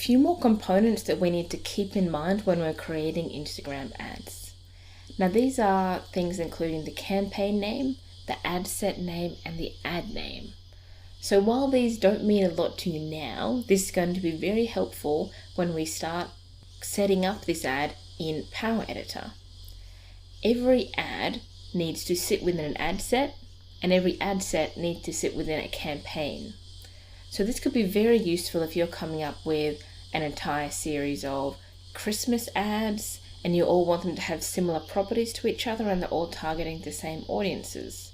few more components that we need to keep in mind when we're creating Instagram ads. Now these are things including the campaign name, the ad set name, and the ad name. So while these don't mean a lot to you now, this is going to be very helpful when we start setting up this ad in Power Editor. Every ad needs to sit within an ad set, and every ad set needs to sit within a campaign. So this could be very useful if you're coming up with an entire series of Christmas ads and you all want them to have similar properties to each other and they're all targeting the same audiences.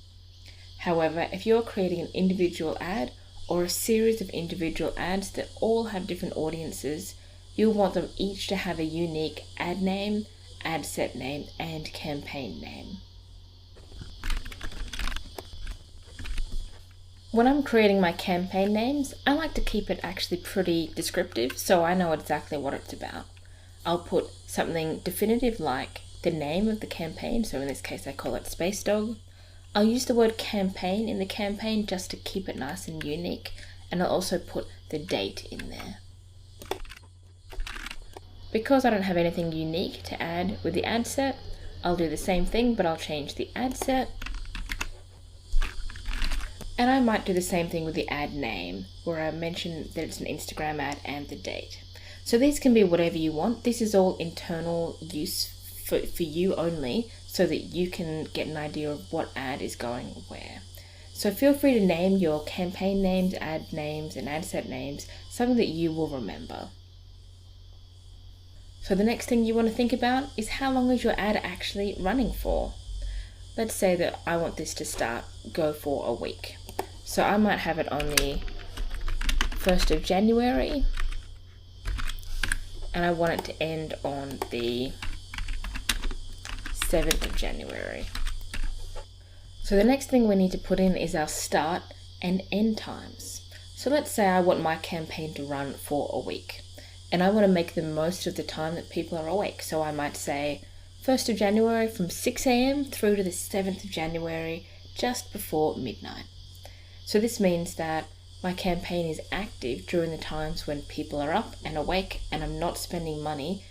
However, if you're creating an individual ad or a series of individual ads that all have different audiences, you'll want them each to have a unique ad name, ad set name, and campaign name. When I'm creating my campaign names, I like to keep it actually pretty descriptive so I know exactly what it's about. I'll put something definitive like the name of the campaign, so in this case I call it Space Dog. I'll use the word campaign in the campaign just to keep it nice and unique, and I'll also put the date in there. Because I don't have anything unique to add with the ad set, I'll do the same thing, but I'll change the ad set. And I might do the same thing with the ad name, where I mention that it's an Instagram ad and the date. So these can be whatever you want. This is all internal use for you only, so that you can get an idea of what ad is going where. So feel free to name your campaign names, and ad set names, something that you will remember. So the next thing you want to think about is how long is your ad actually running for? Let's say that I want this to go for a week. So I might have it on the 1st of January and I want it to end on the 7th of January. So the next thing we need to put in is our start and end times. So let's say I want my campaign to run for a week and I want to make the most of the time that people are awake. So I might say 1st of January from 6 a.m. through to the 7th of January, just before midnight. So this means that my campaign is active during the times when people are up and awake, and I'm not spending money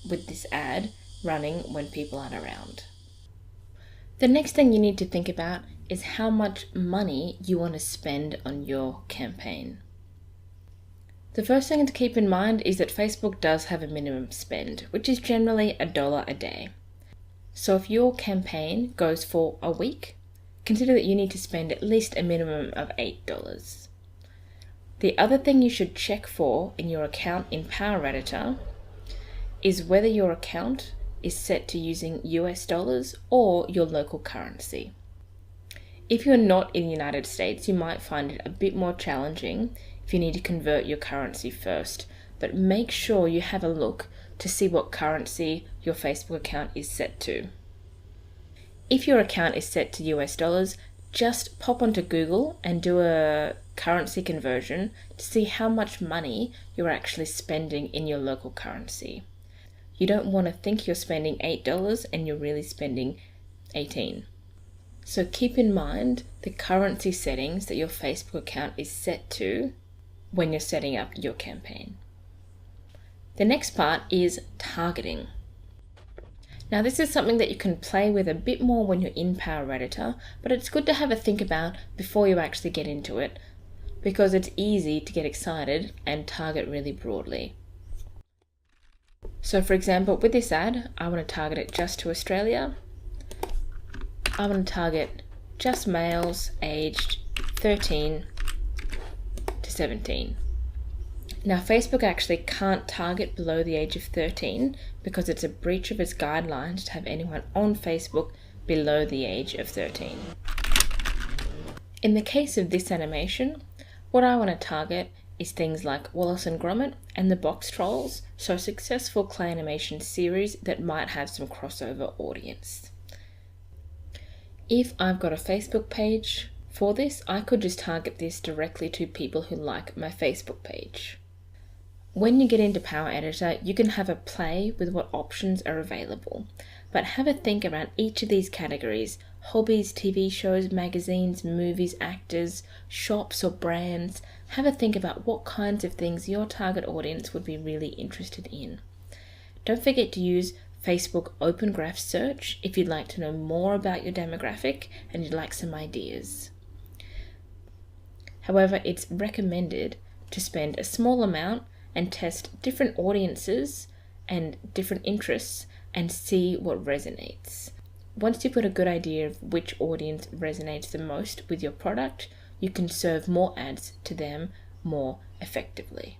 with this ad running when people aren't around. The next thing you need to think about is how much money you want to spend on your campaign. The first thing to keep in mind is that Facebook does have a minimum spend, which is generally $1 a day. So if your campaign goes for a week, consider that you need to spend at least a minimum of $8. The other thing you should check for in your account in Power Editor is whether your account is set to using US dollars or your local currency. If you're not in the United States, you might find it a bit more challenging if you need to convert your currency first, but make sure you have a look to see what currency your Facebook account is set to. If your account is set to US dollars, just pop onto Google and do a currency conversion to see how much money you're actually spending in your local currency. You don't want to think you're spending $8 and you're really spending $18. So keep in mind the currency settings that your Facebook account is set to when you're setting up your campaign. The next part is targeting. Now this is something that you can play with a bit more when you're in Power Editor, but it's good to have a think about before you actually get into it, because it's easy to get excited and target really broadly. So for example, with this ad, I want to target it just to Australia. I want to target just males aged 13 to 17. Now Facebook actually can't target below the age of 13 because it's a breach of its guidelines to have anyone on Facebook below the age of 13. In the case of this animation, what I want to target is things like Wallace and Gromit and the Box Trolls, so successful clay animation series that might have some crossover audience. If I've got a Facebook page for this, I could just target this directly to people who like my Facebook page. When you get into Power Editor, you can have a play with what options are available, but have a think around each of these categories hobbies, TV shows, magazines, movies, actors, shops or brands. Have a think about what kinds of things your target audience would be really interested in. Don't forget to use Facebook Open Graph Search if you'd like to know more about your demographic and you'd like some ideas. However, it's recommended to spend a small amount and test different audiences and different interests and see what resonates. Once you've got a good idea of which audience resonates the most with your product, you can serve more ads to them more effectively.